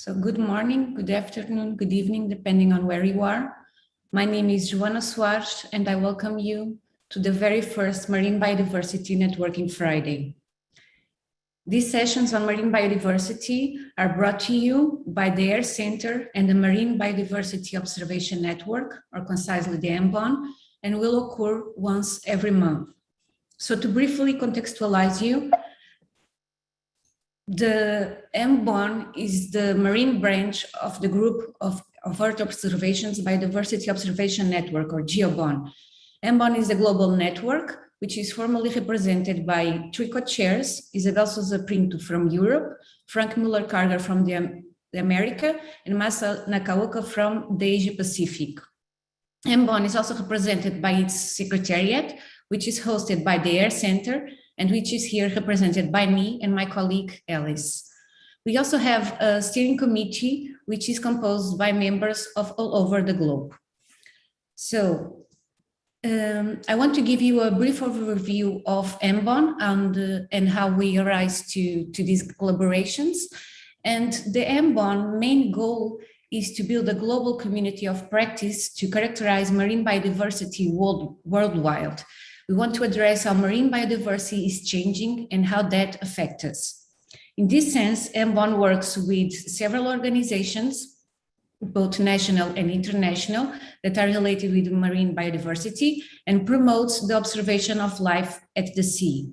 So good morning, good afternoon, good evening, depending on where you are. My name is Joana Soares, and I welcome you to the very first Marine Biodiversity Networking Friday. These sessions on marine biodiversity are brought to you by the Air Center and the Marine Biodiversity Observation Network, or concisely the MBON, and will occur once every month. So to briefly contextualize you, the MBON is the marine branch of the group of Earth Observations Biodiversity Observation Network, or GeoBON. MBON is a global network which is formally represented by three co-chairs: Isabel Sousa Pinto from Europe, Frank Muller-Carter from the America, and Masa Nakaoka from the Asia Pacific. MBON is also represented by its secretariat, which is hosted by the Air Center, and which is here represented by me and my colleague Alice. We also have a steering committee, which is composed by members of all over the globe. So I want to give you a brief overview of MBON and how we arise to these collaborations. And the MBON main goal is to build a global community of practice to characterize marine biodiversity worldwide. We want to address how marine biodiversity is changing and how that affects us. In this sense, MBON works with several organizations, both national and international, that are related with marine biodiversity and promotes the observation of life at the sea.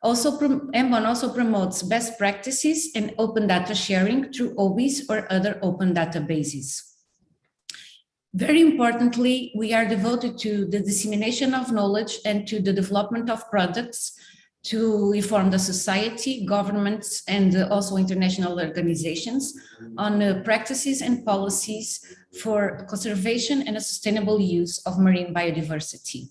Also, MBON also promotes best practices and open data sharing through OBIs or other open databases. Very importantly, we are devoted to the dissemination of knowledge and to the development of products to inform the society, governments, and also international organizations on practices and policies for conservation and a sustainable use of marine biodiversity.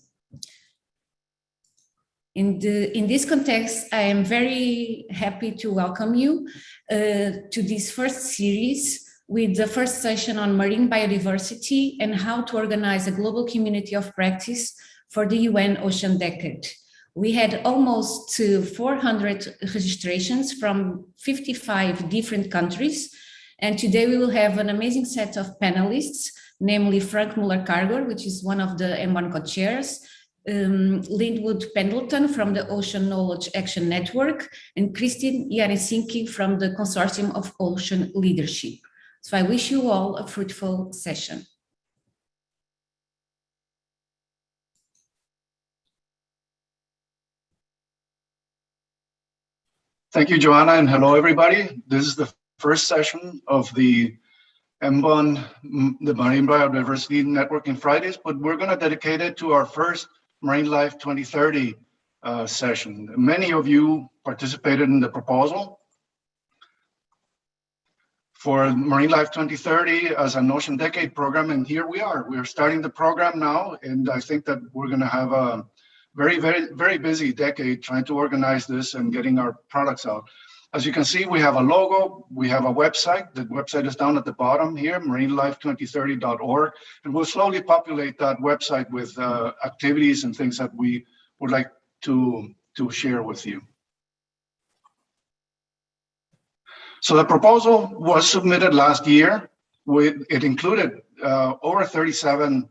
In this context, I am very happy to welcome you to this first series with the first session on marine biodiversity and how to organize a global community of practice for the UN Ocean Decade. We had almost 400 registrations from 55 different countries. And today we will have an amazing set of panelists, namely Frank Muller-Carter, which is one of the MBON co-chairs, Linwood Pendleton from the Ocean Knowledge Action Network, and Christine Yaresinki from the Consortium of Ocean Leadership. So I wish you all a fruitful session. Thank you, Joanna, and hello, everybody. This is the first session of the MBON, the Marine Biodiversity Networking Fridays, but we're going to dedicate it to our first Marine Life 2030 session. Many of you participated in the proposal for Marine Life 2030 as an Ocean Decade program, and here we are. We are starting the program now, and I think that we're going to have a very busy decade trying to organize this and getting our products out. As you can see, we have a logo, we have a website. The website is down at the bottom here, marinelife2030.org, and we'll slowly populate that website with activities and things that we would like to share with you. So the proposal was submitted last year. It included over 37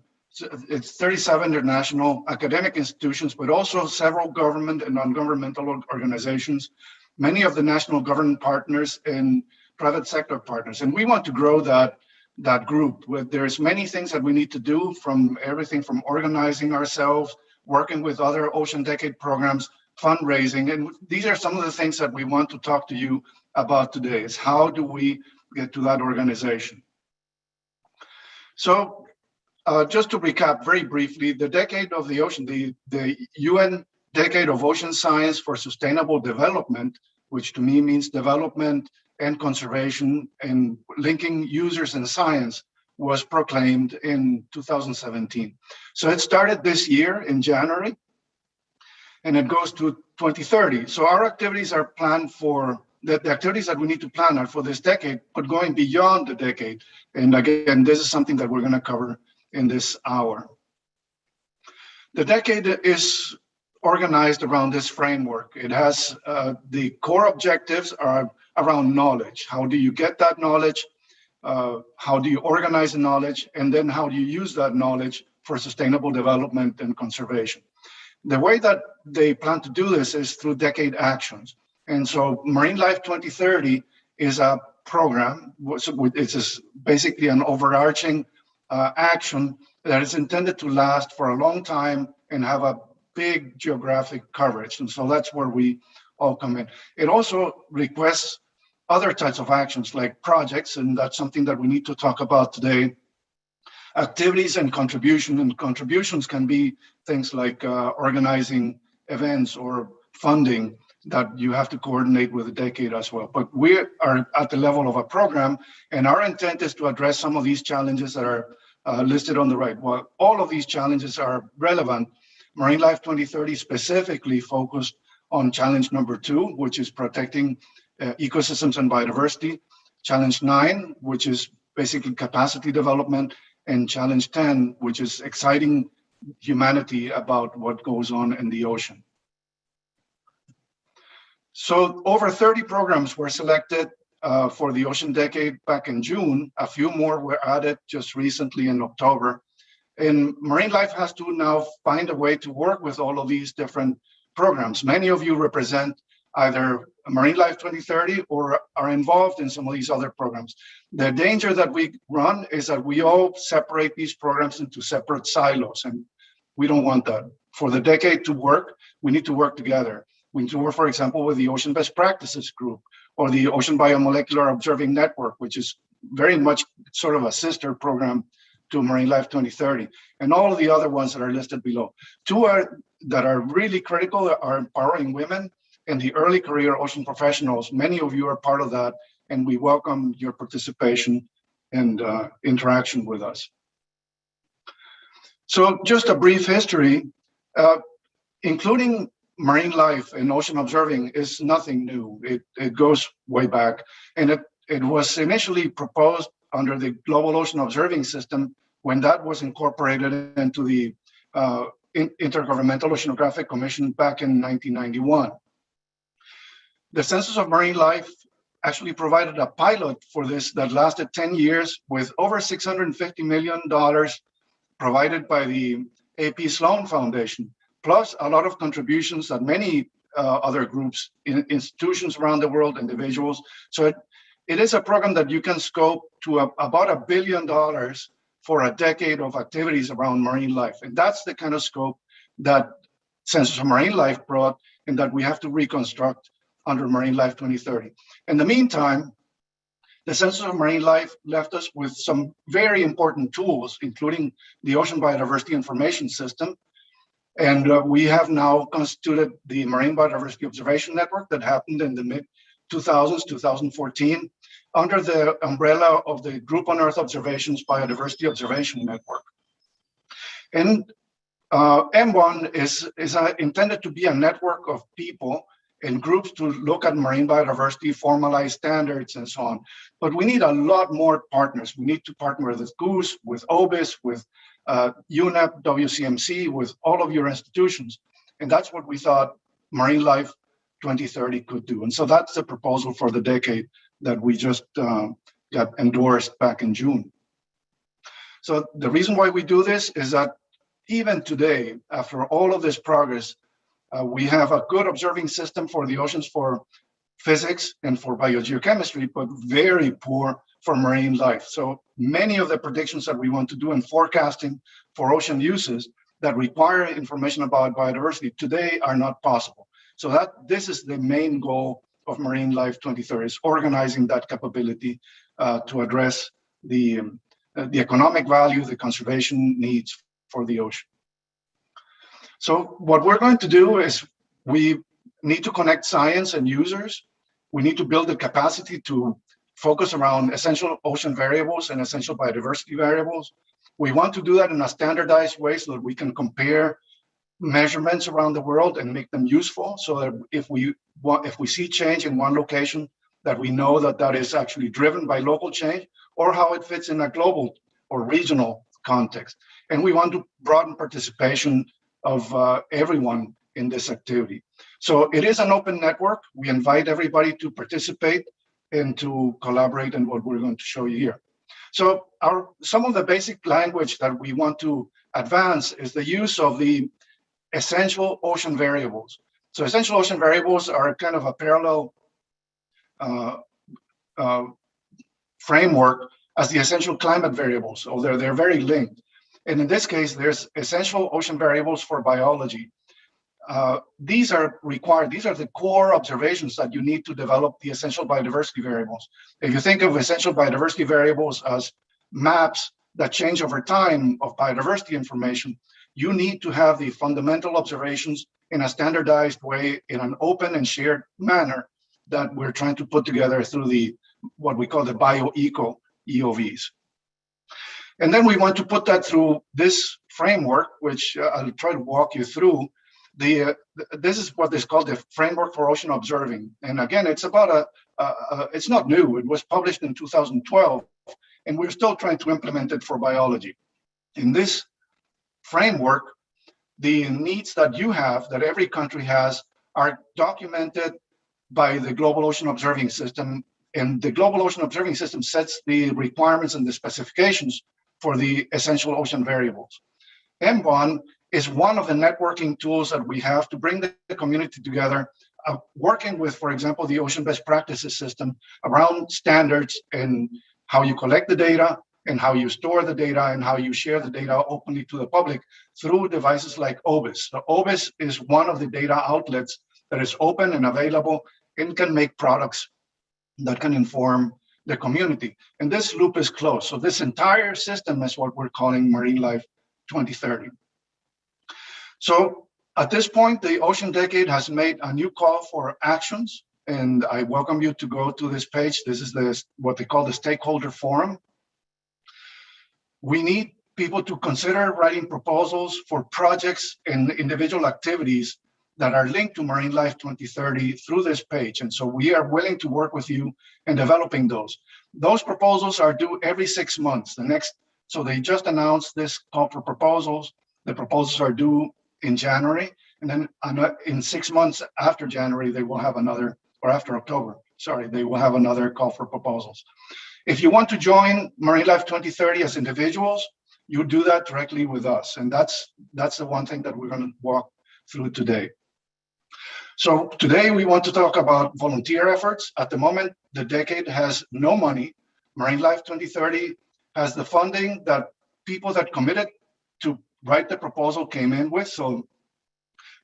international academic institutions, but also several government and non-governmental organizations, many of the national government partners and private sector partners. And we want to grow that group. There's many things that we need to do, from everything from organizing ourselves, working with other Ocean Decade programs, fundraising. And these are some of the things that we want to talk to you about today, is how do we get to that organization. So just to recap very briefly, the Decade of the Ocean, the UN Decade of Ocean Science for Sustainable Development, which to me means development and conservation and linking users and science, was proclaimed in 2017. So it started this year in January, and it goes to 2030. So our activities are planned for, the activities that we need to plan are for this decade, but going beyond the decade. And again, this is something that we're going to cover in this hour. The decade is organized around this framework. It has the core objectives are around knowledge. How do you get that knowledge? How do you organize the knowledge? And then how do you use that knowledge for sustainable development and conservation? The way that they plan to do this is through decade actions. And so Marine Life 2030 is a program. It's basically an overarching action that is intended to last for a long time and have a big geographic coverage. And so that's where we all come in. It also requests other types of actions like projects, and that's something that we need to talk about today. Activities and contributions can be things like organizing events or funding that you have to coordinate with the decade as well. But we are at the level of a program, and our intent is to address some of these challenges that are listed on the right. While all of these challenges are relevant, Marine Life 2030 specifically focused on challenge number 2, which is protecting ecosystems and biodiversity, challenge 9, which is basically capacity development, and challenge 10, which is exciting humanity about what goes on in the ocean. So over 30 programs were selected for the Ocean Decade back in June. A few more were added just recently in October. And Marine Life has to now find a way to work with all of these different programs. Many of you represent either Marine Life 2030 or are involved in some of these other programs. The danger that we run is that we all separate these programs into separate silos, and we don't want that. For the decade to work, we need to work together. We need to work, for example, with the Ocean Best Practices Group or the Ocean Biomolecular Observing Network, which is very much sort of a sister program to Marine Life 2030, and all of the other ones that are listed below. Two that are really critical are empowering women and the early career ocean professionals. Many of you are part of that, and we welcome your participation and interaction with us. So just a brief history, including marine life and ocean observing is nothing new. It goes way back, and it was initially proposed under the Global Ocean Observing System when that was incorporated into the Intergovernmental Oceanographic Commission back in 1991. The Census of Marine Life actually provided a pilot for this that lasted 10 years with over $650 million provided by the AP Sloan Foundation, plus a lot of contributions that many other groups, institutions around the world, individuals. So it is a program that you can scope to about $1 billion for a decade of activities around marine life. And that's the kind of scope that Census of Marine Life brought and that we have to reconstruct under Marine Life 2030. In the meantime, the Census of Marine Life left us with some very important tools, including the Ocean Biodiversity Information System. And we have now constituted the Marine Biodiversity Observation Network that happened in the mid-2000s, 2014, under the umbrella of the Group on Earth Observations Biodiversity Observation Network. And M1 is intended to be a network of people and groups to look at marine biodiversity, formalize standards, and so on. But we need a lot more partners. We need to partner with GOOS, with OBIS, with UNEP, WCMC, with all of your institutions. And that's what we thought Marine Life 2030 could do. And so that's the proposal for the decade that we just got endorsed back in June. So the reason why we do this is that even today, after all of this progress, we have a good observing system for the oceans for physics and for biogeochemistry, but very poor for marine life. So many of the predictions that we want to do in forecasting for ocean uses that require information about biodiversity today are not possible. So this is the main goal of Marine Life 2030, is organizing that capability to address the economic value, the conservation needs for the ocean. So what we're going to do is we need to connect science and users. We need to build the capacity to focus around essential ocean variables and essential biodiversity variables. We want to do that in a standardized way so that we can compare measurements around the world and make them useful, so that if we see change in one location, that we know that that is actually driven by local change or how it fits in a global or regional context. And we want to broaden participation of everyone in this activity. So it is an open network. We invite everybody to participate. and to collaborate in what we're going to show you here. So some of the basic language that we want to advance is the use of the essential ocean variables. So essential ocean variables are kind of a parallel framework as the essential climate variables. So they're very linked. And in this case, there's essential ocean variables for biology. These are required. These are the core observations that you need to develop the essential biodiversity variables. If you think of essential biodiversity variables as maps that change over time of biodiversity information, you need to have the fundamental observations in a standardized way, in an open and shared manner that we're trying to put together through what we call the bioeco EOVs. And then we want to put that through this framework, which I'll try to walk you through. This is what is called the Framework for Ocean Observing. And again, it's about it's not new. It was published in 2012, and we're still trying to implement it for biology. In this framework, the needs that you have, that every country has, are documented by the Global Ocean Observing System. And the Global Ocean Observing System sets the requirements and the specifications for the essential ocean variables. MBON is one of the networking tools that we have to bring the community together, working with, for example, the Ocean Best Practices System around standards and how you collect the data and how you store the data and how you share the data openly to the public through devices like OBIS. So OBIS is one of the data outlets that is open and available and can make products that can inform the community. And this loop is closed. So this entire system is what we're calling Marine Life 2030. So at this point, the Ocean Decade has made a new call for actions, and I welcome you to go to this page. This is what they call the Stakeholder Forum. We need people to consider writing proposals for projects and individual activities that are linked to Marine Life 2030 through this page. And so we are willing to work with you in developing those. Those proposals are due every 6 months. So they just announced this call for proposals. The proposals are due in January, and then in 6 months after January, they will have another, or after October, sorry, they will have another call for proposals. If you want to join Marine Life 2030 as individuals, you do that directly with us. And that's the one thing that we're going to walk through today. So today we want to talk about volunteer efforts. At the moment, the decade has no money. Marine Life 2030 has the funding that people that committed to write the proposal came in with. So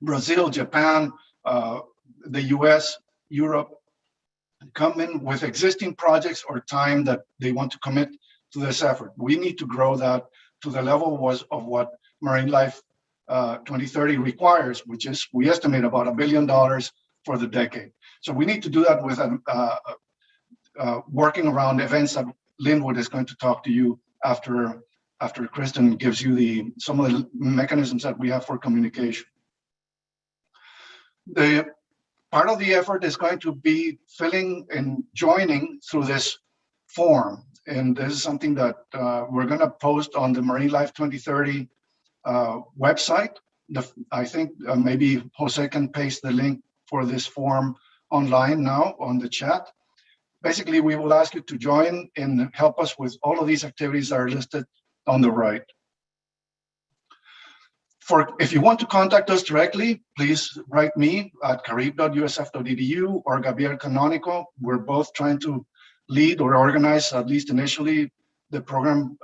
Brazil, Japan, the US, Europe, come in with existing projects or time that they want to commit to this effort. We need to grow that to the level of what Marine Life 2030 requires, which is, we estimate, about $1 billion for the decade. So we need to do that with working around events that Linwood is going to talk to you after Kristen gives you some of the mechanisms that we have for communication. The part of the effort is going to be filling and joining through this form. And this is something that we're going to post on the Marine Life 2030 website. I think maybe Jose can paste the link for this form online now on the chat. Basically, we will ask you to join and help us with all of these activities that are listed on the right. If you want to contact us directly, please write me at carib.usf.edu or Gabriel Canonico. We're both trying to lead or organize, at least initially, the program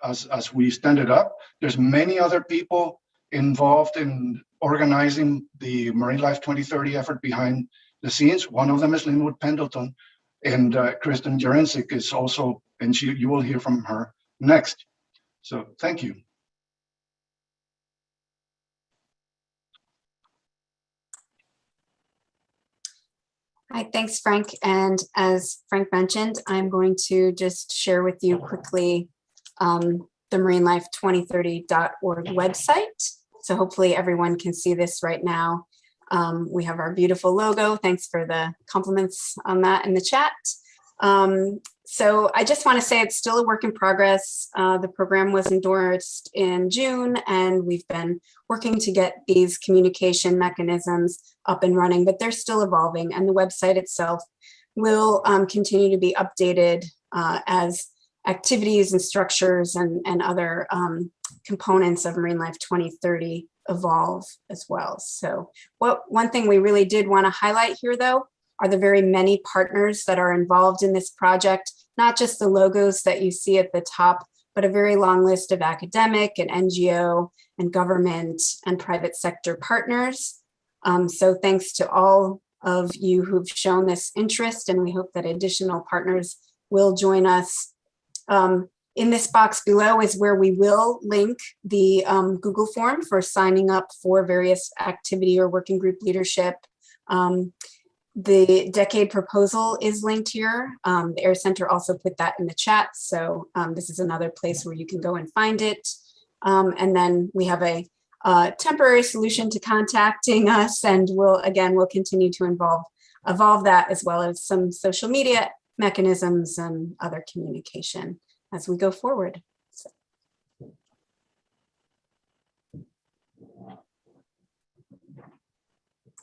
as we stand it up. There's many other people involved in organizing the Marine Life 2030 effort behind the scenes. One of them is Linwood Pendleton, and Kristen Jurensik is also, and you will hear from her next. So thank you. Hi, thanks, Frank. And as Frank mentioned, I'm going to just share with you quickly the marinelife2030.org website. So hopefully everyone can see this right now. We have our beautiful logo. Thanks for the compliments on that in the chat. So I just want to say it's still a work in progress. The program was endorsed in June, and we've been working to get these communication mechanisms up and running, but they're still evolving. And the website itself will continue to be updated as activities and structures and other components of Marine Life 2030 evolve as well. So one thing we really did want to highlight here, though, are the very many partners that are involved in this project, not just the logos that you see at the top, but a very long list of academic and NGO and government and private sector partners. So thanks to all of you who've shown this interest, and we hope that additional partners will join us. In this box below is where we will link the Google form for signing up for various activity or working group leadership. The decade proposal is linked here. The Air Center also put that in the chat. So this is another place where you can go and find it. And then we have a temporary solution to contacting us, and we'll continue to evolve that, as well as some social media mechanisms and other communication as we go forward. So.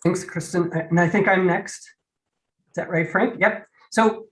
Thanks, Kristen. And I think I'm next. Is that right, Frank? Yep. So,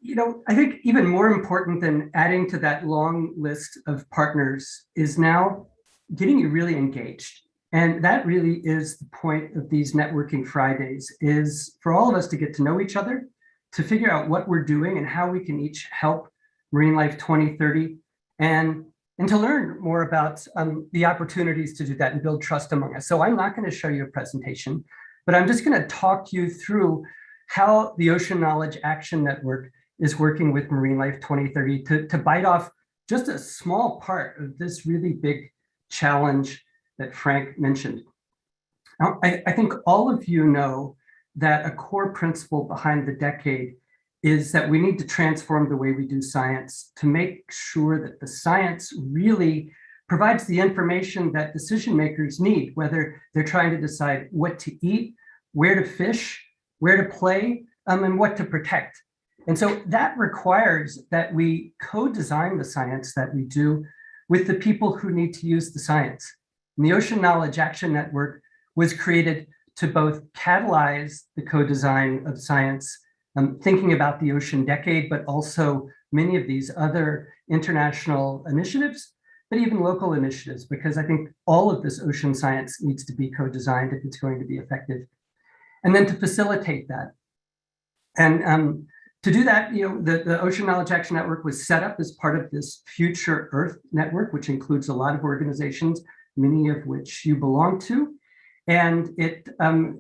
I think even more important than adding to that long list of partners is now getting you really engaged. And that really is the point of these Networking Fridays, is for all of us to get to know each other, to figure out what we're doing and how we can each help Marine Life 2030, and to learn more about the opportunities to do that and build trust among us. So I'm not going to show you a presentation, but I'm just going to talk you through how the Ocean Knowledge Action Network is working with Marine Life 2030 to bite off just a small part of this really big challenge that Frank mentioned. Now, I think all of you know that a core principle behind the decade is that we need to transform the way we do science to make sure that the science really provides the information that decision makers need, whether they're trying to decide what to eat, where to fish, where to play, and what to protect. And so that requires that we co-design the science that we do with the people who need to use the science. And the Ocean Knowledge Action Network was created to both catalyze the co-design of science, thinking about the ocean decade, but also many of these other international initiatives, but even local initiatives, because I think all of this ocean science needs to be co-designed if it's going to be effective. And then to facilitate that. And to do that, the Ocean Knowledge Action Network was set up as part of this Future Earth Network, which includes a lot of organizations, many of which you belong to. And it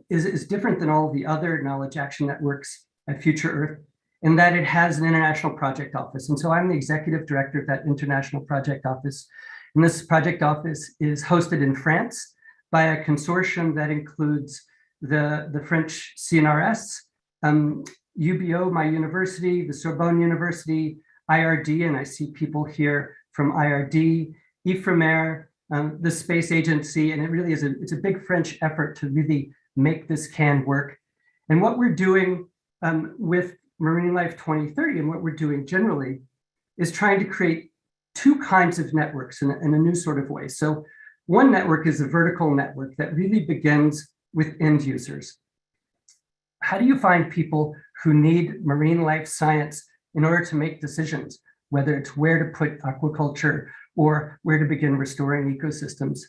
is different than all the other knowledge action networks at Future Earth in that it has an international project office. And so I'm the executive director of that international project office. And this project office is hosted in France by a consortium that includes the French CNRS, UBO, my university, the Sorbonne University, IRD, and I see people here from IRD, Ifremer, the space agency, and it really is it's a big French effort to really make this can work. And what we're doing with Marine Life 2030 and what we're doing generally is trying to create two kinds of networks in a new sort of way. So one network is a vertical network that really begins with end users. How do you find people who need marine life science in order to make decisions, whether it's where to put aquaculture or where to begin restoring ecosystems?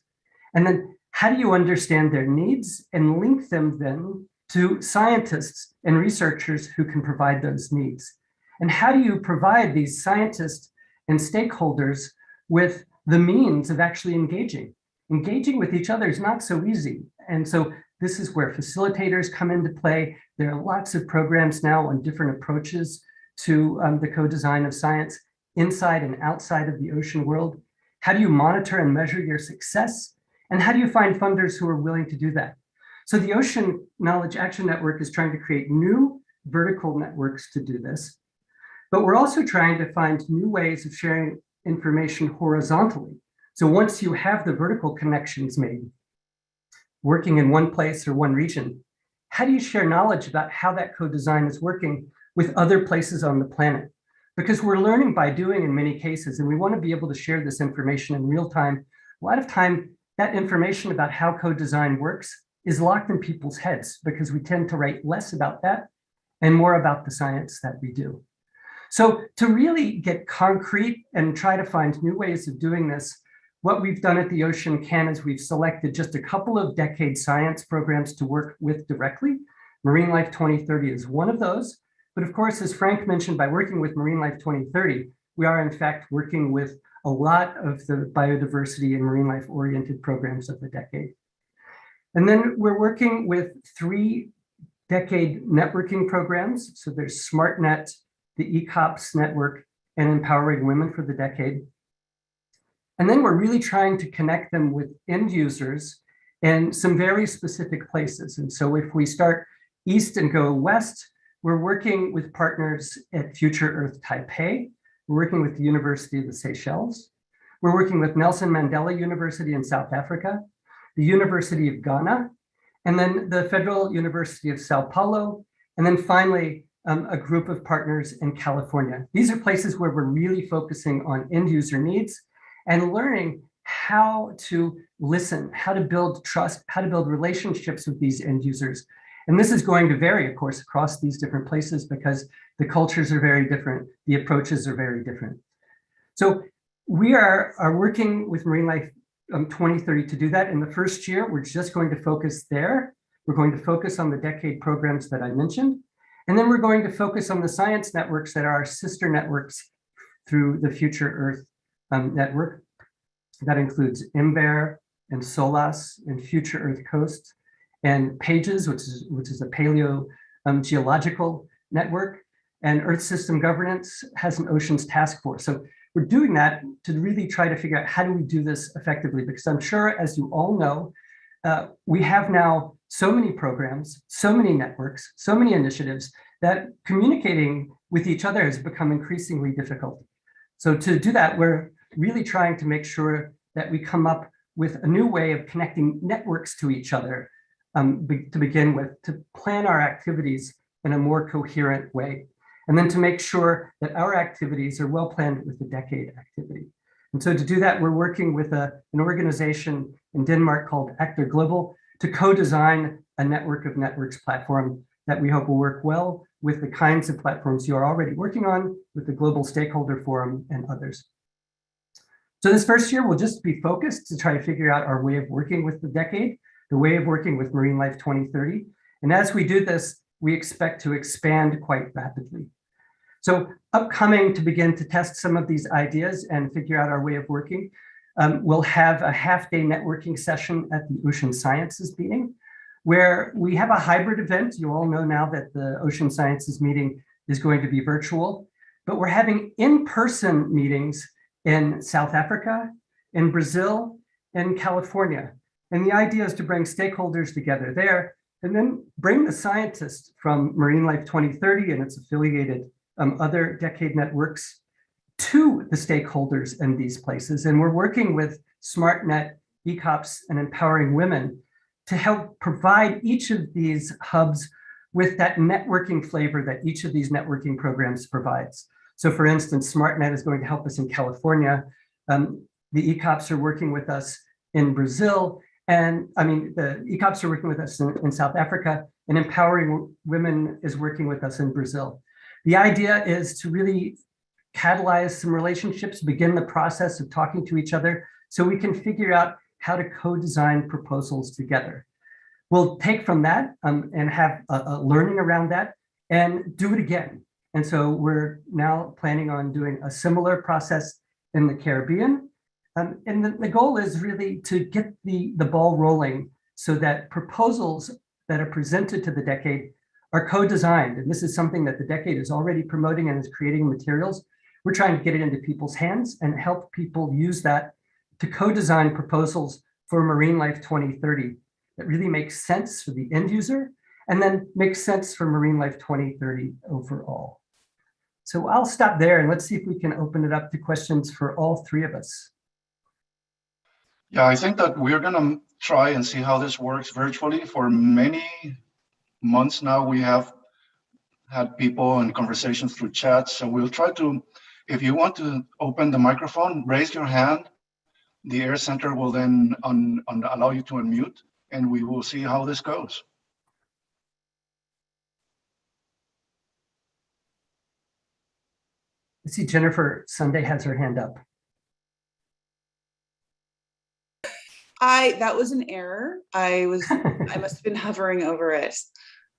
And then how do you understand their needs and link them then to scientists and researchers who can provide those needs? And how do you provide these scientists and stakeholders with the means of actually engaging? Engaging with each other is not so easy. And so this is where facilitators come into play. There are lots of programs now on different approaches to the co-design of science inside and outside of the ocean world. How do you monitor and measure your success? And how do you find funders who are willing to do that? So the Ocean Knowledge Action Network is trying to create new vertical networks to do this. But we're also trying to find new ways of sharing information horizontally. So once you have the vertical connections made, working in one place or one region, how do you share knowledge about how that co-design is working with other places on the planet? Because we're learning by doing in many cases, and we want to be able to share this information in real time. A lot of time, that information about how co-design works is locked in people's heads because we tend to write less about that and more about the science that we do. So to really get concrete and try to find new ways of doing this, what we've done at the Ocean Can is we've selected just a couple of decade science programs to work with directly. Marine Life 2030 is one of those. But of course, as Frank mentioned, by working with Marine Life 2030, we are in fact working with a lot of the biodiversity and marine life oriented programs of the decade. And then we're working with 3 decade networking programs. So there's SmartNet, the ECOPS network, and Empowering Women for the Decade. And then we're really trying to connect them with end users in some very specific places. And so if we start east and go west, we're working with partners at Future Earth Taipei. We're working with the University of the Seychelles. We're working with Nelson Mandela University in South Africa, the University of Ghana, and then the Federal University of Sao Paulo, and then finally, a group of partners in California. These are places where we're really focusing on end user needs and learning how to listen, how to build trust, how to build relationships with these end users. And this is going to vary, of course, across these different places because the cultures are very different, the approaches are very different. So we are working with Marine Life 2030 to do that. In the first year, we're just going to focus there. We're going to focus on the decade programs that I mentioned. And then we're going to focus on the science networks that are our sister networks through the Future Earth network. That includes MBER and SOLAS and Future Earth Coast and PAGES, which is a paleo geological network, and Earth System Governance has an Oceans Task Force. So we're doing that to really try to figure out how do we do this effectively, because I'm sure, as you all know, we have now so many programs, so many networks, so many initiatives that communicating with each other has become increasingly difficult. So to do that, we're really trying to make sure that we come up with a new way of connecting networks to each other to begin with, to plan our activities in a more coherent way, and then to make sure that our activities are well planned with the decade activity. And so to do that, we're working with an organization in Denmark called Actor Global to co-design a network of networks platform that we hope will work well with the kinds of platforms you are already working on with the Global Stakeholder Forum and others. So this first year, we'll just be focused to try to figure out our way of working with the decade, the way of working with Marine Life 2030. And as we do this, we expect to expand quite rapidly. So upcoming to begin to test some of these ideas and figure out our way of working, we'll have a half-day networking session at the Ocean Sciences meeting, where we have a hybrid event. You all know now that the Ocean Sciences meeting is going to be virtual, but we're having in-person meetings in South Africa, in Brazil, and California. And the idea is to bring stakeholders together there and then bring the scientists from Marine Life 2030 and its affiliated other decade networks to the stakeholders in these places. And we're working with SmartNet, ECOPS, and Empowering Women to help provide each of these hubs with that networking flavor that each of these networking programs provides. So for instance, SmartNet is going to help us in California. The ECOPS are working with us in Brazil. And the ECOPS are working with us in South Africa, and Empowering Women is working with us in Brazil. The idea is to really catalyze some relationships, begin the process of talking to each other so we can figure out how to co-design proposals together. We'll take from that and have a learning around that and do it again. And so we're now planning on doing a similar process in the Caribbean. And the goal is really to get the ball rolling so that proposals that are presented to the decade are co-designed. And this is something that the decade is already promoting and is creating materials. We're trying to get it into people's hands and help people use that to co-design proposals for Marine Life 2030 that really makes sense for the end user and then makes sense for Marine Life 2030 overall. So I'll stop there and let's see if we can open it up to questions for all three of us. Yeah, I think that we're going to try and see how this works virtually. For many months now, we have had people and conversations through chat. So we'll try to, if you want to open the microphone, raise your hand. The Air Center will then allow you to unmute, and we will see how this goes. I see Jennifer Sunday has her hand up. That was an error. I must have been hovering over it.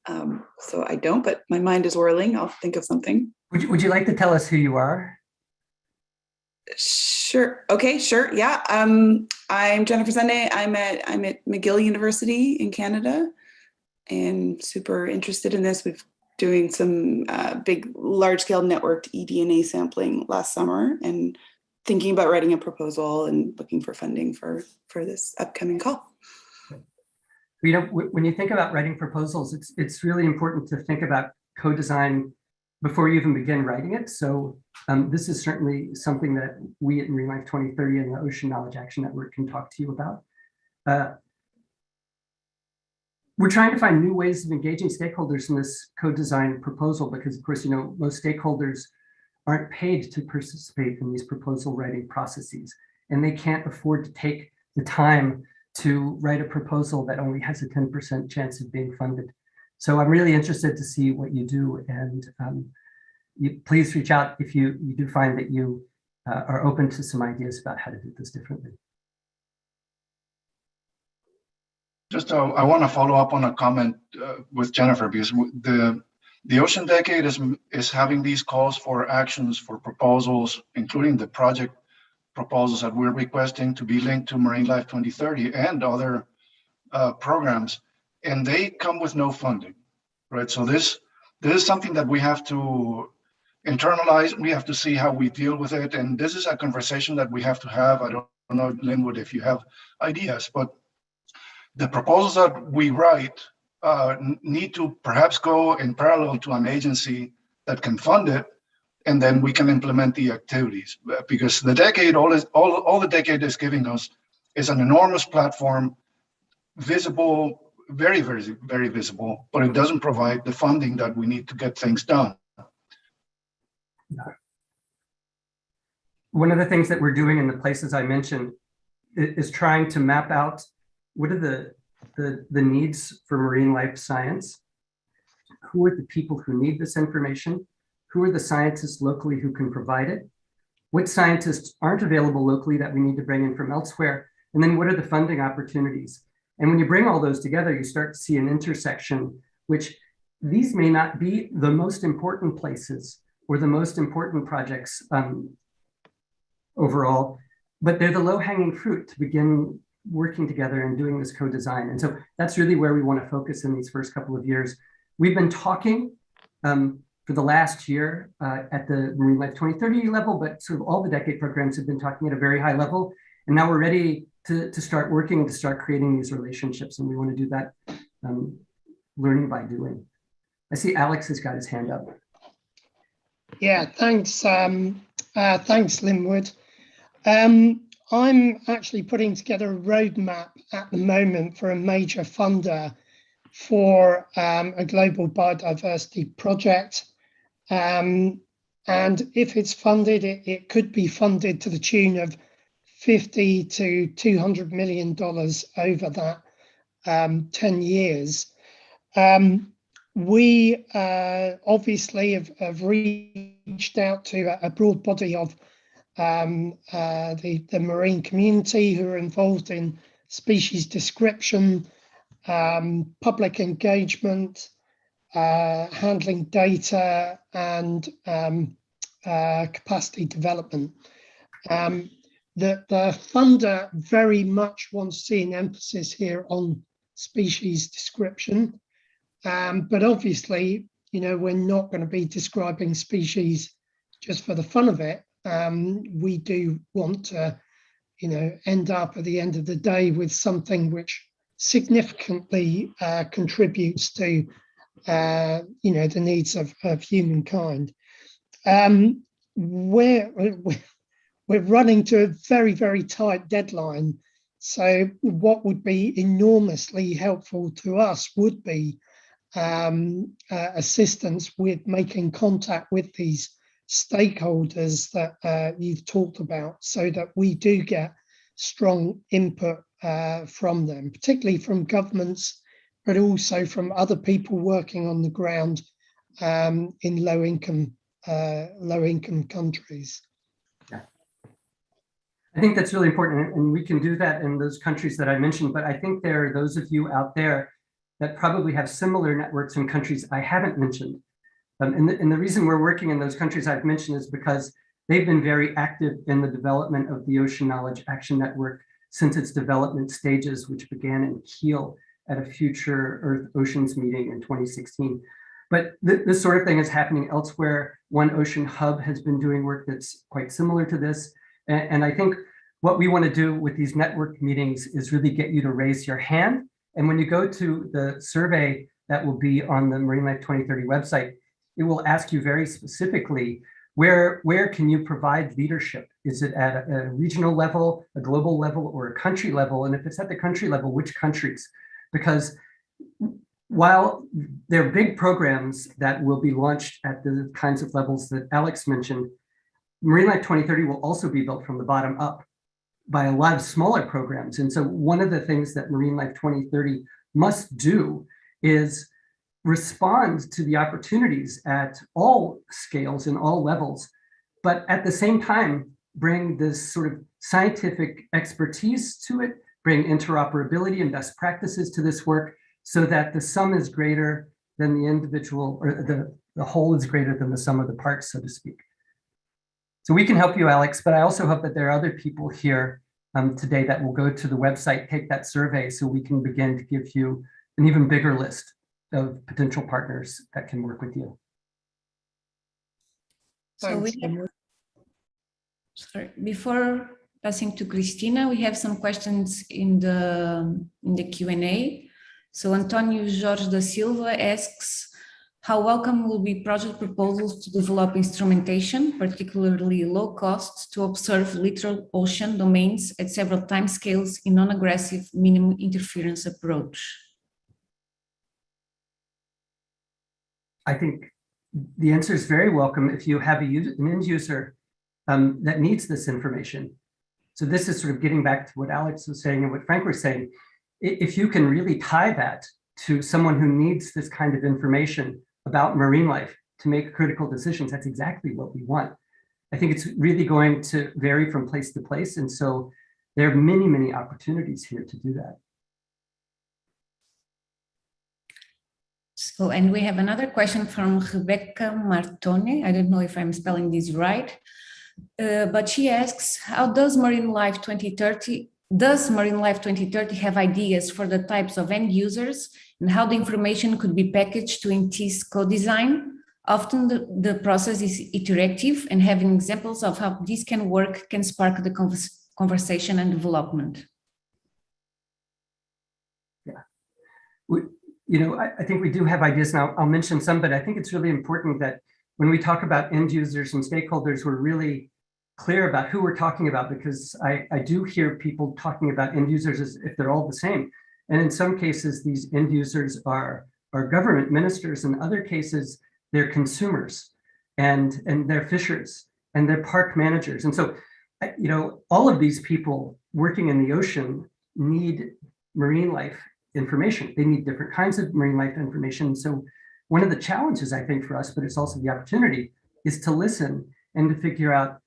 So I don't, but my mind is whirling. I'll think of something. Would you like to tell us who you are? Sure. Okay, sure. Yeah. I'm Jennifer Sunday. I'm at McGill University in Canada and super interested in this. We've doing some big, large-scale networked eDNA sampling last summer and thinking about writing a proposal and looking for funding for this upcoming call. You know, when you think about writing proposals, it's really important to think about co-design before you even begin writing it. So this is certainly something that we at Marine Life 2030 and the Ocean Knowledge Action Network can talk to you about. We're trying to find new ways of engaging stakeholders in this co-design proposal because, of course, you know, most stakeholders aren't paid to participate in these proposal writing processes, and they can't afford to take the time to write a proposal that only has a 10% chance of being funded. So I'm really interested to see what you do, and please reach out if you do find that you are open to some ideas about how to do this differently. Just I want to follow up on a comment with Jennifer, because the Ocean Decade is having these calls for actions, for proposals, including the project proposals that we're requesting to be linked to Marine Life 2030 and other programs, and they come with no funding, right? So this is something that we have to internalize. We have to see how we deal with it, and this is a conversation that we have to have. I don't know, Linwood, if you have ideas, but the proposals that we write need to perhaps go in parallel to an agency that can fund it, and then we can implement the activities. Because the decade, all the decade is giving us is an enormous platform, visible, very, very, very visible, but it doesn't provide the funding that we need to get things done. One of the things that we're doing in the places I mentioned is trying to map out what are the needs for marine life science, who are the people who need this information, who are the scientists locally who can provide it, what scientists aren't available locally that we need to bring in from elsewhere, and then what are the funding opportunities. And when you bring all those together, you start to see an intersection, which these may not be the most important places or the most important projects overall, but they're the low-hanging fruit to begin working together and doing this co-design. And so that's really where we want to focus in these first couple of years. We've been talking for the last year at the Marine Life 2030 level, but sort of all the decade programs have been talking at a very high level. And now we're ready to start working and to start creating these relationships. And we want to do that learning by doing. I see Alex has got his hand up. Yeah, thanks. Thanks, Linwood. I'm actually putting together a roadmap at the moment for a major funder for a global biodiversity project. And if it's funded, it could be funded to the tune of $50 to $200 million over that 10 years. We obviously have reached out to a broad body of the marine community who are involved in species description, public engagement, handling data, and capacity development. The funder very much wants to see an emphasis here on species description, but obviously, you know, we're not going to be describing species just for the fun of it. We do want to, you know, end up at the end of the day with something which significantly contributes to, you know, the needs of humankind. We're running to a very, very tight deadline. So what would be enormously helpful to us would be assistance with making contact with these stakeholders that you've talked about, so that we do get strong input from them, particularly from governments, but also from other people working on the ground in low-income low-income countries. I think that's really important, and we can do that in those countries that I mentioned, but I think there are those of you out there that probably have similar networks in countries I haven't mentioned. And the reason we're working in those countries I've mentioned is because they've been very active in the development of the Ocean Knowledge Action Network since its development stages, which began in Kiel at a Future Earth Oceans meeting in 2016. But this sort of thing is happening elsewhere. One Ocean Hub has been doing work that's quite similar to this. And I think what we want to do with these network meetings is really get you to raise your hand. And when you go to the survey that will be on the Marine Life 2030 website, it will ask you very specifically, where can you provide leadership? Is it at a regional level, a global level, or a country level? And if it's at the country level, which countries? Because while there are big programs that will be launched at the kinds of levels that Alex mentioned, Marine Life 2030 will also be built from the bottom up by a lot of smaller programs. And so one of the things that Marine Life 2030 must do is respond to the opportunities at all scales and all levels, but at the same time, bring this sort of scientific expertise to it, bring interoperability and best practices to this work so that the sum is greater than the individual, or the whole is greater than the sum of the parts, so to speak. So we can help you, Alex, but I also hope that there are other people here today that will go to the website, take that survey, so we can begin to give you an even bigger list of potential partners that can work with you. So before passing to Christina, we have some questions in the Q&A. So Antonio Jorge da Silva asks, how welcome will be project proposals to develop instrumentation, particularly low cost, to observe littoral ocean domains at several timescales in non-aggressive minimum interference approach? I think the answer is very welcome if you have an end user that needs this information. So this is sort of getting back to what Alex was saying and what Frank was saying. If you can really tie that to someone who needs this kind of information about marine life to make critical decisions, that's exactly what we want. I think it's really going to vary from place to place. And so there are many, many opportunities here to do that. So, and we have another question from Rebecca Martone. I don't know if I'm spelling this right, but she asks, how does Marine Life 2030 have ideas for the types of end users and how the information could be packaged to entice co-design? Often the process is iterative, and having examples of how this can work can spark the conversation and development. Yeah. I think we do have ideas now. I'll mention some, but I think it's really important that when we talk about end users and stakeholders, we're really clear about who we're talking about, because I do hear people talking about end users as if they're all the same. And in some cases, these end users are government ministers. In other cases, they're consumers and they're fishers and they're park managers. And so, all of these people working in the ocean need marine life information. They need different kinds of marine life information. So one of the challenges, I think, for us, but it's also the opportunity, is to listen and to figure out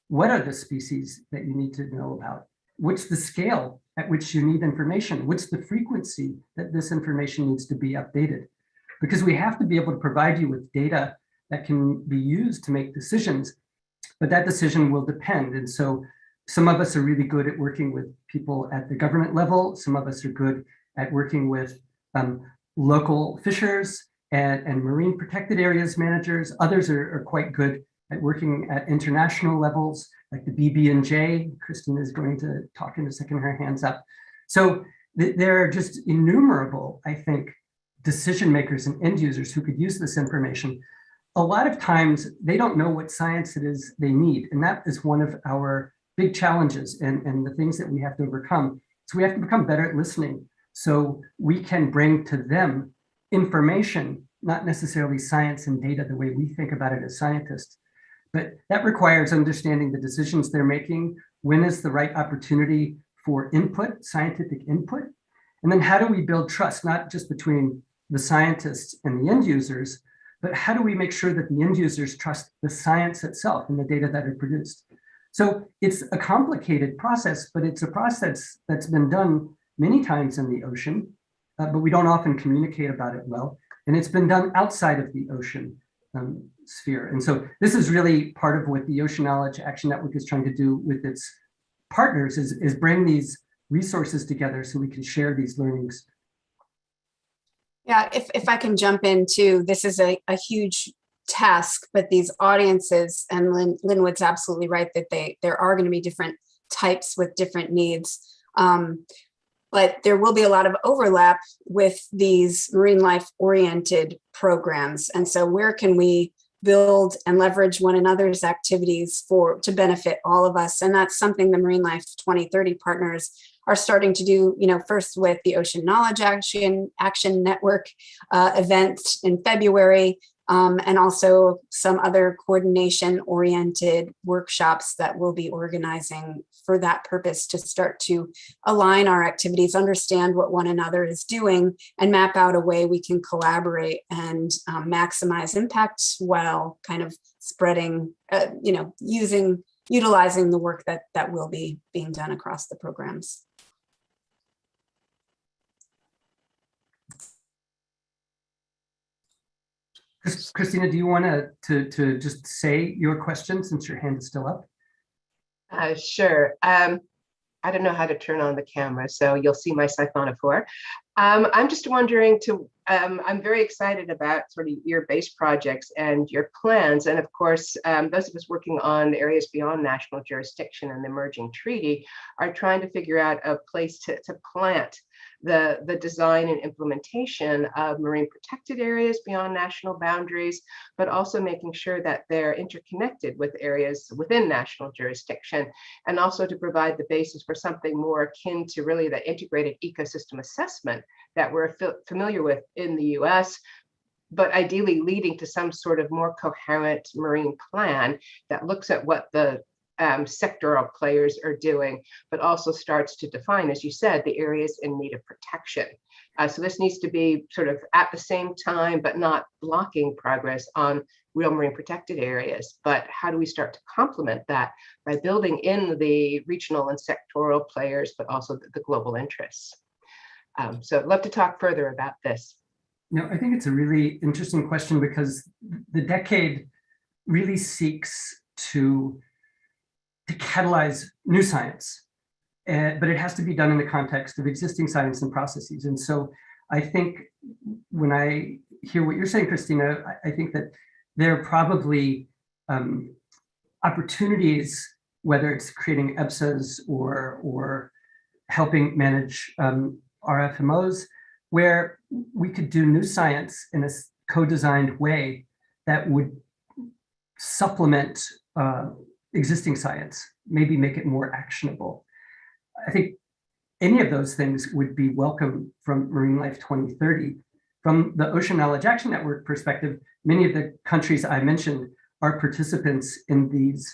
what are the species that you need to know about? What's the scale at which you need information? What's the frequency that this information needs to be updated? Because we have to be able to provide you with data that can be used to make decisions, but that decision will depend. And so some of us are really good at working with people at the government level. Some of us are good at working with local fishers and marine protected areas managers. Others are quite good at working at international levels, like the BB&J. Christina is going to talk in a second, her hand's up. So there are just innumerable, I think, decision makers and end users who could use this information. A lot of times they don't know what science it is they need. And that is one of our big challenges and the things that we have to overcome. So we have to become better at listening so we can bring to them information, not necessarily science and data the way we think about it as scientists. But that requires understanding the decisions they're making, when is the right opportunity for input, scientific input, and then how do we build trust, not just between the scientists and the end users, but how do we make sure that the end users trust the science itself and the data that are produced? So it's a complicated process, but it's a process that's been done many times in the ocean, but we don't often communicate about it well. And it's been done outside of the ocean sphere. And so this is really part of what the Ocean Knowledge Action Network is trying to do with its partners, is bring these resources together so we can share these learnings. Yeah, if I can jump in too, this is a huge task, but these audiences, and Linwood's absolutely right that there are going to be different types with different needs. But there will be a lot of overlap with these marine life oriented programs. And so where can we build and leverage one another's activities to benefit all of us? And that's something the Marine Life 2030 partners are starting to do, first with the Ocean Knowledge Action Network event in February, and also some other coordination-oriented workshops that we'll be organizing for that purpose, to start to align our activities, understand what one another is doing, and map out a way we can collaborate and maximize impact while kind of spreading, utilizing the work that will be being done across the programs. Christina, do you want to just say your question since your hand is still up? Sure. I don't know how to turn on the camera, so you'll see my siphonophore. I'm just wondering I'm very excited about sort of your base projects and your plans. And of course, those of us working on areas beyond national jurisdiction and the emerging treaty are trying to figure out a place to plant the design and implementation of marine protected areas beyond national boundaries, but also making sure that they're interconnected with areas within national jurisdiction, and also to provide the basis for something more akin to really the integrated ecosystem assessment that we're familiar with in the US, but ideally leading to some sort of more coherent marine plan that looks at what the sectoral players are doing, but also starts to define, as you said, the areas in need of protection. So this needs to be sort of at the same time, but not blocking progress on real marine protected areas. But how do we start to complement that by building in the regional and sectoral players, but also the global interests? So I'd love to talk further about this. I think it's a really interesting question, because the decade really seeks to catalyze new science, but it has to be done in the context of existing science and processes. And so I think when I hear what you're saying, Christina, I think that there are probably opportunities, whether it's creating EBSAs or helping manage RFMOs, where we could do new science in a co-designed way that would supplement existing science, maybe make it more actionable. I think any of those things would be welcome from Marine Life 2030. From the Ocean Knowledge Action Network perspective, many of the countries I mentioned are participants in these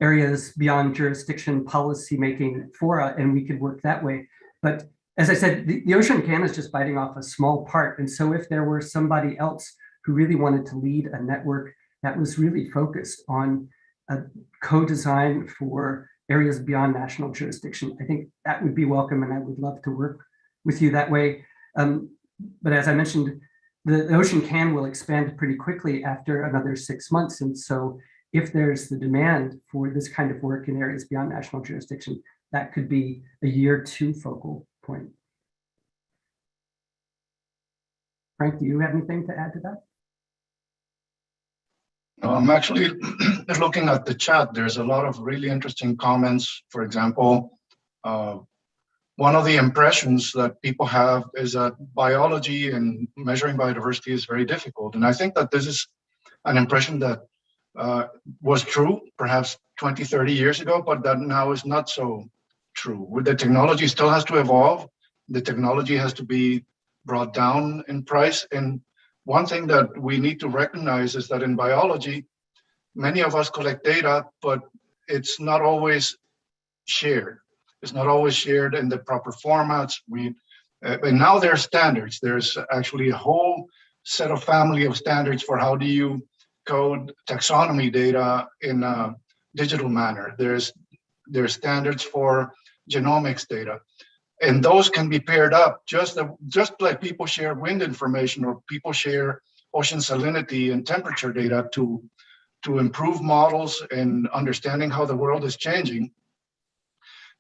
areas beyond jurisdiction policymaking fora, and we could work that way. But as I said, the ocean can is just biting off a small part. And so if there were somebody else who really wanted to lead a network that was really focused on a co-design for areas beyond national jurisdiction, I think that would be welcome, and I would love to work with you that way. But as I mentioned, the ocean can will expand pretty quickly after another 6 months. And so if there's the demand for this kind of work in areas beyond national jurisdiction, that could be a year 2 focal point. Frank, do you have anything to add to that? I'm actually looking at the chat. There's a lot of really interesting comments. For example, one of the impressions that people have is that biology and measuring biodiversity is very difficult. And I think that this is an impression that was true perhaps 20, 30 years ago, but that now is not so true. The technology still has to evolve. The technology has to be brought down in price. And one thing that we need to recognize is that in biology, many of us collect data, but it's not always shared. It's not always shared in the proper formats. And now there are standards. There's actually a whole set of family of standards for how do you code taxonomy data in a digital manner. There's standards for genomics data, and those can be paired up just like people share wind information or people share ocean salinity and temperature data to improve models and understanding how the world is changing.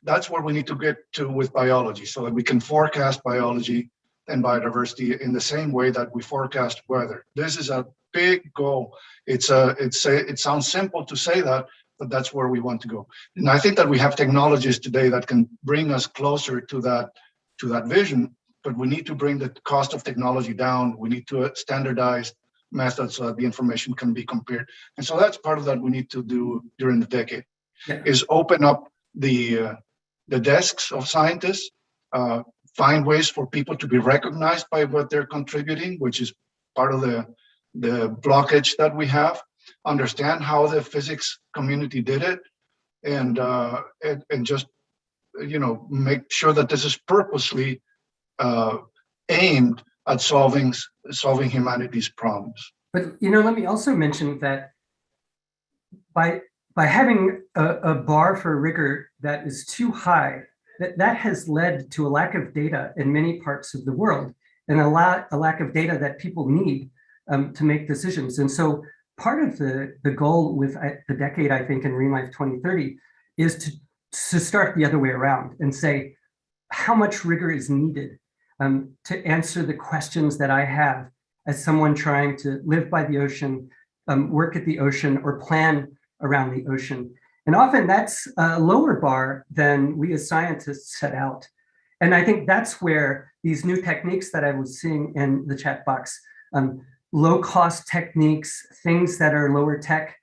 That's where we need to get to with biology, so that we can forecast biology and biodiversity in the same way that we forecast weather. This is a big goal. It sounds simple to say that, but that's where we want to go. And I think that we have technologies today that can bring us closer to that vision, but we need to bring the cost of technology down. We need to standardize methods so that the information can be compared. And so that's part of that we need to do during the decade, is open up the desks of scientists, find ways for people to be recognized by what they're contributing, which is part of the blockage that we have, understand how the physics community did it, and just, make sure that this is purposely aimed at solving humanity's problems. But, let me also mention that by having a bar for rigor that is too high, that has led to a lack of data in many parts of the world, and a lack of data that people need to make decisions. And so part of the goal with the decade, I think, in Marine Life 2030 is to start the other way around and say, how much rigor is needed to answer the questions that I have as someone trying to live by the ocean, work at the ocean, or plan around the ocean. And often that's a lower bar than we as scientists set out. And I think that's where these new techniques that I was seeing in the chat box, low-cost techniques, things that are lower tech,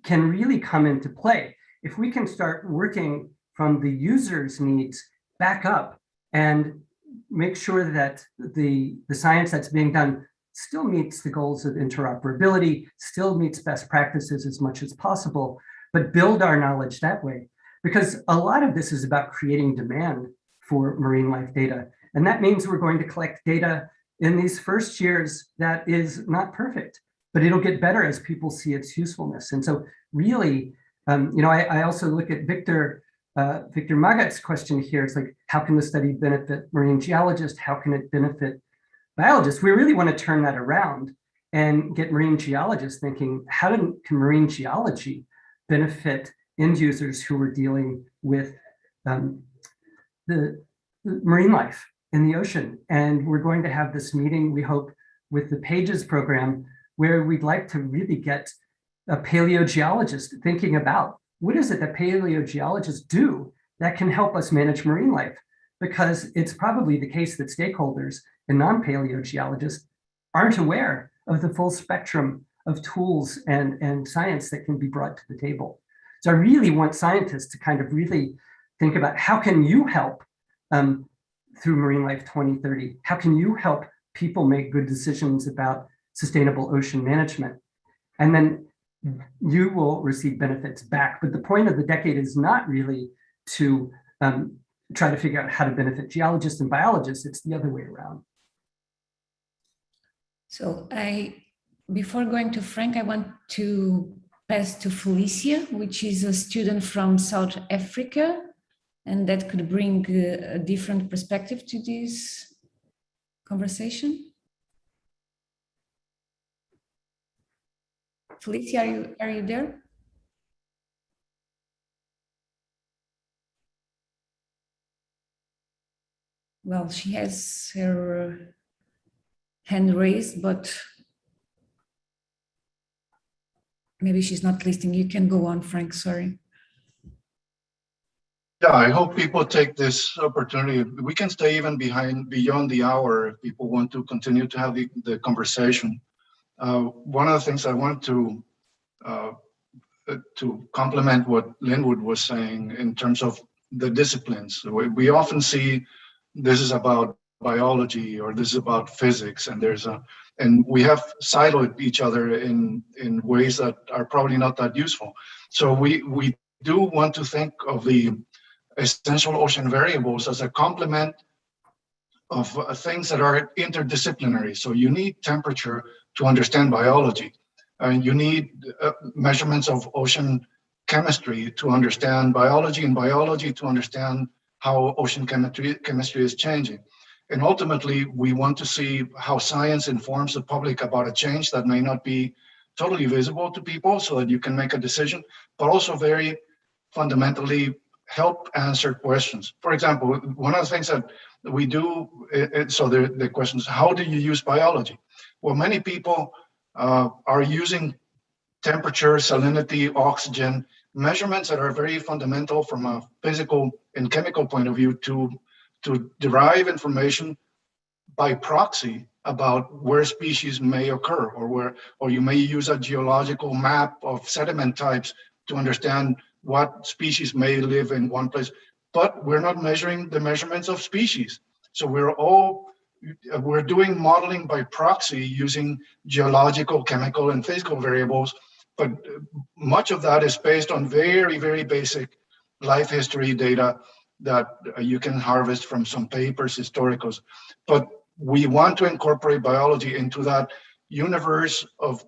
can really come into play. If we can start working from the user's needs back up and make sure that the science that's being done still meets the goals of interoperability, still meets best practices as much as possible, but build our knowledge that way. Because a lot of this is about creating demand for marine life data. And that means we're going to collect data in these first years that is not perfect, but it'll get better as people see its usefulness. And so really, I also look at Victor Magat's question here. It's like, how can the study benefit marine geologists? How can it benefit biologists? We really want to turn that around and get marine geologists thinking, how can marine geology benefit end users who are dealing with the marine life in the ocean? And we're going to have this meeting, we hope, with the PAGES program, where we'd like to really get a paleogeologist thinking about what is it that paleogeologists do that can help us manage marine life? Because it's probably the case that stakeholders and non-paleogeologists aren't aware of the full spectrum of tools and science that can be brought to the table. So I really want scientists to kind of really think about, how can you help through Marine Life 2030? How can you help people make good decisions about sustainable ocean management? And then you will receive benefits back. But the point of the decade is not really to try to figure out how to benefit geologists and biologists. It's the other way around. So before going to Frank, I want to pass to Felicia, which is a student from South Africa, and that could bring a different perspective to this conversation. Felicia, are you there? Well, she has her hand raised, but maybe she's not listening. You can go on, Frank, sorry. Yeah, I hope people take this opportunity. We can stay even beyond the hour if people want to continue to have the conversation. One of the things I want to complement what Linwood was saying in terms of the disciplines. We often see this is about biology or this is about physics, and we have siloed each other in ways that are probably not that useful. So we do want to think of the essential ocean variables as a complement things that are interdisciplinary. So you need temperature to understand biology, and you need measurements of ocean chemistry to understand biology, and biology to understand how ocean chemistry is changing. And ultimately, we want to see how science informs the public about a change that may not be totally visible to people so that you can make a decision, but also very fundamentally help answer questions. For example, one of the things that we do, so the question is, how do you use biology? Well, many people are using temperature, salinity, oxygen, measurements that are very fundamental from a physical and chemical point of view to derive information by proxy about where species may occur, or you may use a geological map of sediment types to understand what species may live in one place, but we're not measuring the measurements of species. So we're doing modeling by proxy using geological, chemical, and physical variables, but much of that is based on very, very basic life history data that you can harvest from some papers, historicals. But we want to incorporate biology into that universe of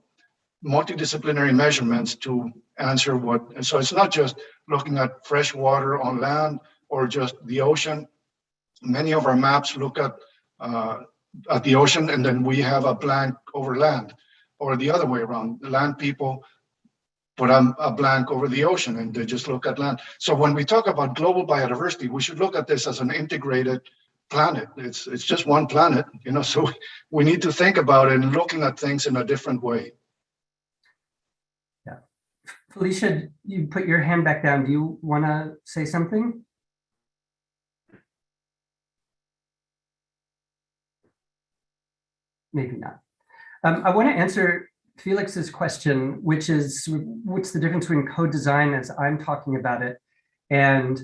multidisciplinary measurements to answer what. So it's not just looking at fresh water on land or just the ocean. Many of our maps look at the ocean, and then we have a blank over land, or the other way around. The land people put a blank over the ocean and they just look at land. So when we talk about global biodiversity, we should look at this as an integrated planet. It's just one planet, so we need to think about it and looking at things in a different way. Yeah. Felicia, you put your hand back down. Do you want to say something? Maybe not. I want to answer Felix's question, which is, what's the difference between co-design as I'm talking about it and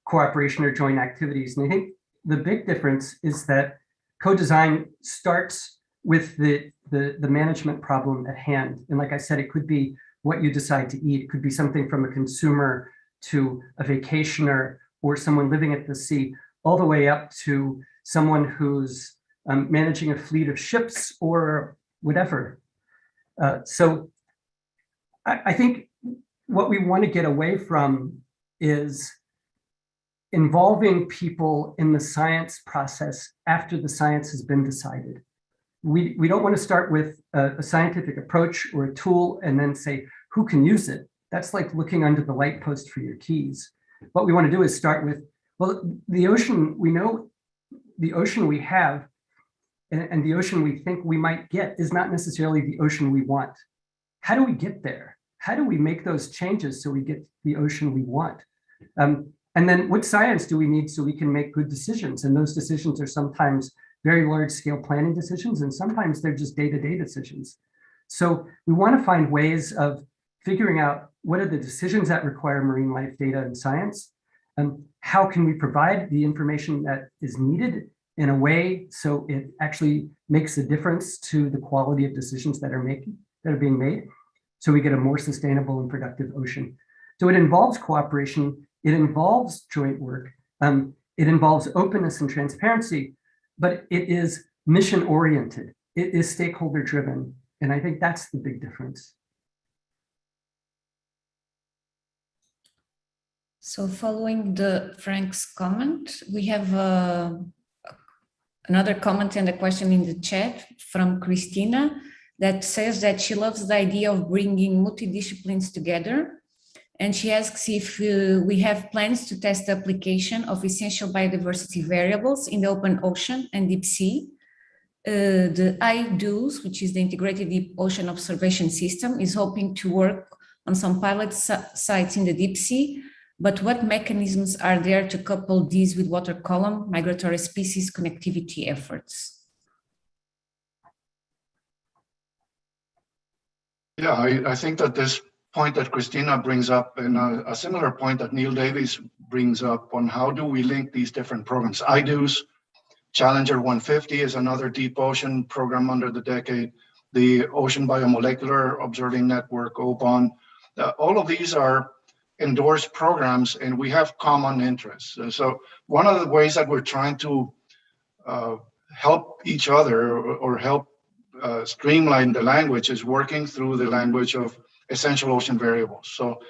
cooperation or joint activities? And I think the big difference is that co-design starts with the management problem at hand. And like I said, it could be what you decide to eat. It could be something from a consumer to a vacationer or someone living at the sea, all the way up to someone who's managing a fleet of ships or whatever. So I think what we want to get away from is involving people in the science process after the science has been decided. We don't want to start with a scientific approach or a tool and then say, who can use it? That's like looking under the light post for your keys. What we want to do is start with, well, the ocean, we know the ocean we have and the ocean we think we might get is not necessarily the ocean we want. How do we get there? How do we make those changes so we get the ocean we want? And then what science do we need so we can make good decisions? And those decisions are sometimes very large scale planning decisions, and sometimes they're just day-to-day decisions. So we want to find ways of figuring out what are the decisions that require marine life data and science, and how can we provide the information that is needed in a way so it actually makes a difference to the quality of decisions that are being made, so we get a more sustainable and productive ocean. So it involves cooperation, it involves joint work, it involves openness and transparency, but it is mission oriented, it is stakeholder driven, and I think that's the big difference. So following Frank's comment, we have another comment and a question in the chat from Christina that says that she loves the idea of bringing multidisciplines together. And she asks if we have plans to test the application of essential biodiversity variables in the open ocean and deep sea. The IDOS, which is the Integrated Deep Ocean Observation System, is hoping to work on some pilot sites in the deep sea. But what mechanisms are there to couple these with water column, migratory species connectivity efforts? Yeah, I think that this point that Christina brings up and a similar point that Neil Davies brings up on how do we link these different programs. IDOS, Challenger 150 is another deep ocean program under the decade. The Ocean Biomolecular Observing Network, OBON, all of these are endorsed programs and we have common interests. So one of the ways that we're trying to help each other or help streamline the language is working through the language of essential ocean variables. So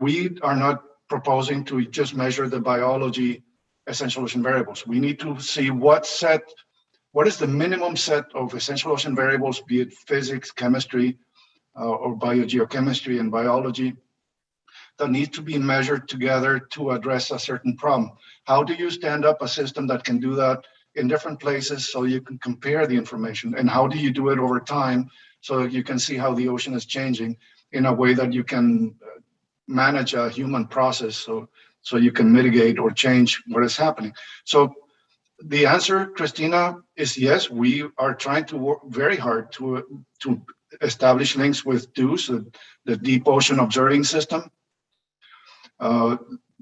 we are not proposing to just measure the biology essential ocean variables. We need to see what is the minimum set of essential ocean variables, be it physics, chemistry, or biogeochemistry and biology, that needs to be measured together to address a certain problem. How do you stand up a system that can do that in different places so you can compare the information? And how do you do it over time so that you can see how the ocean is changing in a way that you can manage a human process so you can mitigate or change what is happening? So the answer, Christina, is yes. We are trying to work very hard to establish links with DOOS, the Deep Ocean Observing System.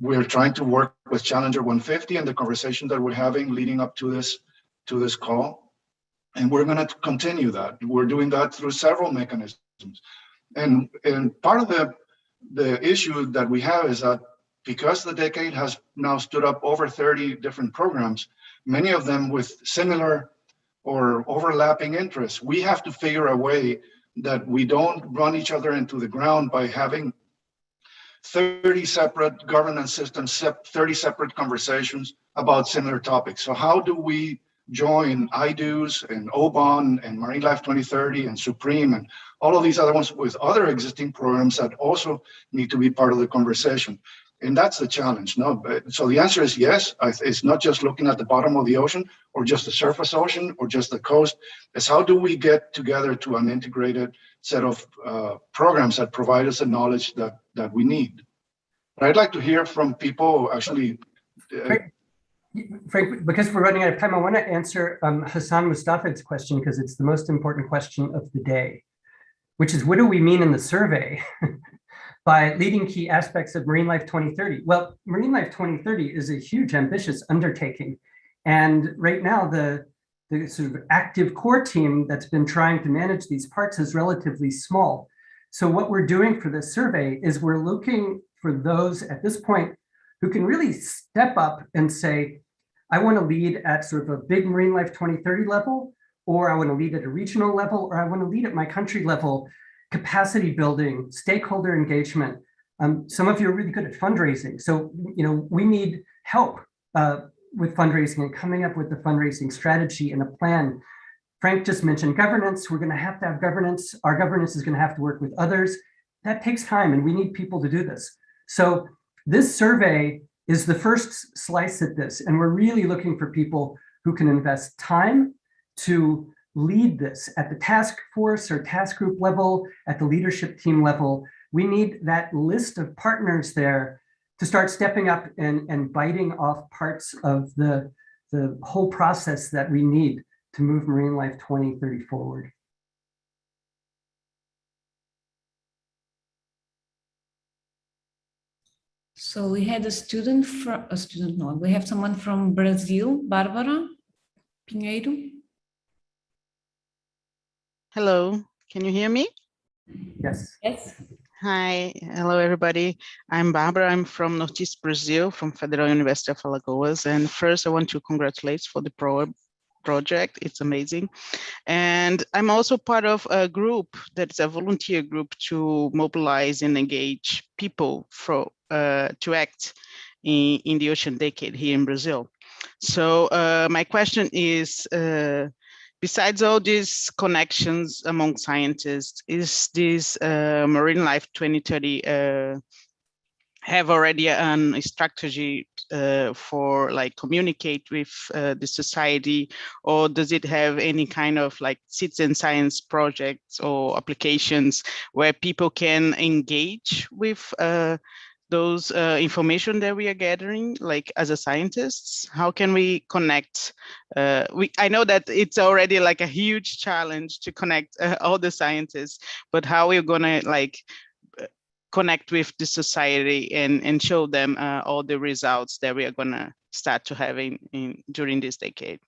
We're trying to work with Challenger 150 and the conversation that we're having leading up to this call. And we're going to continue that. We're doing that through several mechanisms. And part of the issue that we have is that because the decade has now stood up over 30 different programs, many of them with similar or overlapping interests, we have to figure a way that we don't run each other into the ground by having 30 separate governance systems, 30 separate conversations about similar topics. So how do we join IDOs and OBON and Marine Life 2030 and Supreme and all of these other ones with other existing programs that also need to be part of the conversation? And that's the challenge. No, so the answer is yes. It's not just looking at the bottom of the ocean or just the surface ocean or just the coast. It's how do we get together to an integrated set of programs that provide us the knowledge that we need. But I'd like to hear from people actually. Frank, because we're running out of time, I want to answer Hassan Mustafid's question because it's the most important question of the day, which is what do we mean in the survey by leading key aspects of Marine Life 2030? Well, Marine Life 2030 is a huge, ambitious undertaking. And right now, the sort of active core team that's been trying to manage these parts is relatively small. So what we're doing for this survey is we're looking for those at this point who can really step up and say, I want to lead at sort of a big Marine Life 2030 level, or I want to lead at a regional level, or I want to lead at my country level, capacity building, stakeholder engagement. Some of you are really good at fundraising. So, we need help with fundraising and coming up with the fundraising strategy and a plan. Frank just mentioned governance. We're going to have governance. Our governance is going to have to work with others. That takes time, and we need people to do this. So this survey is the first slice at this, and we're really looking for people who can invest time to lead this at the task force or task group level, at the leadership team level. We need that list of partners there to start stepping up and biting off parts of the whole process that we need to move Marine Life 2030 forward. So we had we have someone from Brazil, Bárbara Pinheiro. Hello, can you hear me? Yes. Yes. Hi, hello everybody. I'm Bárbara, I'm from Northeast Brazil, from Federal University of Alagoas. And first I want to congratulate for the project, it's amazing. And I'm also part of a group that's a volunteer group to mobilize and engage people to act in the Ocean Decade here in Brazil. So my question is, besides all these connections among scientists, is this Marine Life 2030 have already a strategy for communicate with the society, or does it have any kind of citizen science projects or applications where people can engage with those information that we are gathering, as a scientists? How can we connect? I know that it's already a huge challenge to connect all the scientists, but how are we gonna connect with the society and show them all the results that we are gonna start to having during this decade?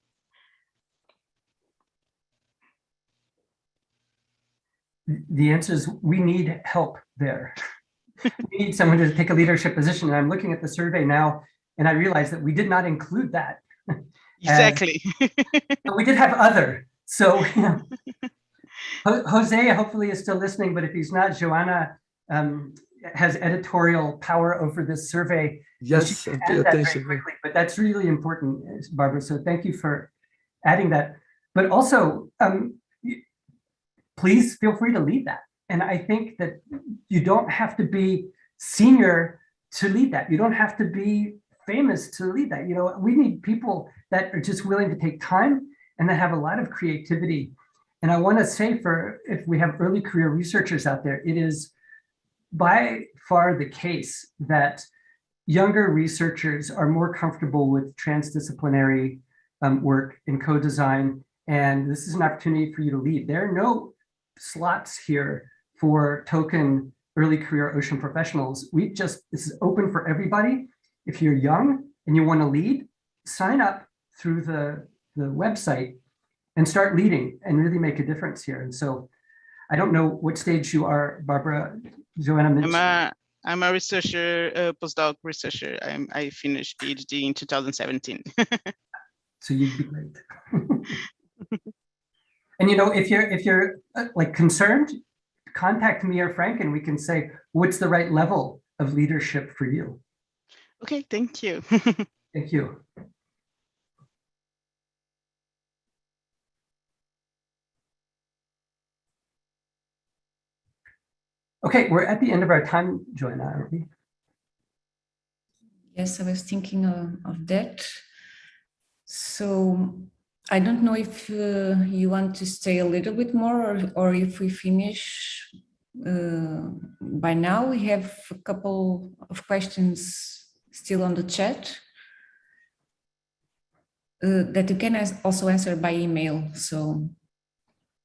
The answer is we need help there. We need someone to take a leadership position. And I'm looking at the survey now, and I realize that we did not include that. Exactly. But we did have other. So, you know, Jose hopefully is still listening, but if he's not, Joanna has editorial power over this survey. Yes, And and pay add that very attention. quickly, but that's really important, Barbara. So thank you for adding that. But also, please feel free to lead that. And I think that you don't have to be senior to lead that. You don't have to be famous to lead that. You know, we need people that are just willing to take time and that have a lot of creativity. And I want to say, for if we have early career researchers out there, it is by far the case that younger researchers are more comfortable with transdisciplinary work in co-design. And this is an opportunity for you to lead. There are no slots here for token early career ocean professionals. This is open for everybody. If you're young and you want to lead, sign up through the website and start leading and really make a difference here. And so I don't know what stage you are, Barbara. Joanna mentioned. I'm a researcher, postdoc researcher. I finished PhD in 2017. So you'd be great. And you know, if you're like concerned, contact me or Frank, and we can say what's the right level of leadership for you. Okay, thank you. Thank you. Okay, we're at the end of our time, Joanna, aren't we? Yes, I was thinking of that. So I don't know if you want to stay a little bit more, or if we finish by now. We have a couple of questions still on the chat that you can also answer by email. So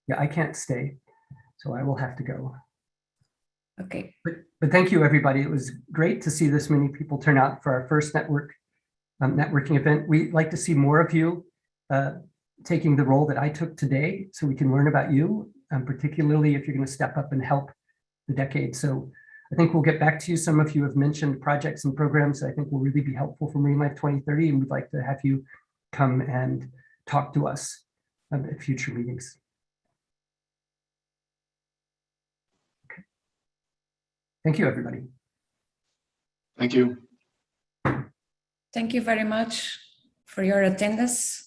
yeah, I can't stay, so I will have to go. Okay. But thank you, everybody. It was great to see this many people turn out for our first networking event. We'd like to see more of you taking the role that I took today, so we can learn about you, particularly if you're going to step up and help the decade. So I think we'll get back to you. Some of you have mentioned projects and programs that I think will really be helpful for Marine Life 2030, and we'd like to have you come and talk to us at future meetings. Okay. Thank you, everybody. Thank you. Thank you very much for your attendance.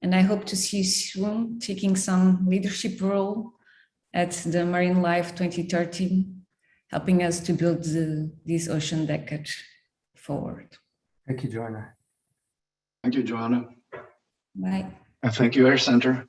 And I hope to see you soon taking some leadership role at the Marine Life 2030, helping us to build this ocean decade forward. Thank you, Joanna. Thank you, Joanna. Bye. And thank you, Air Center.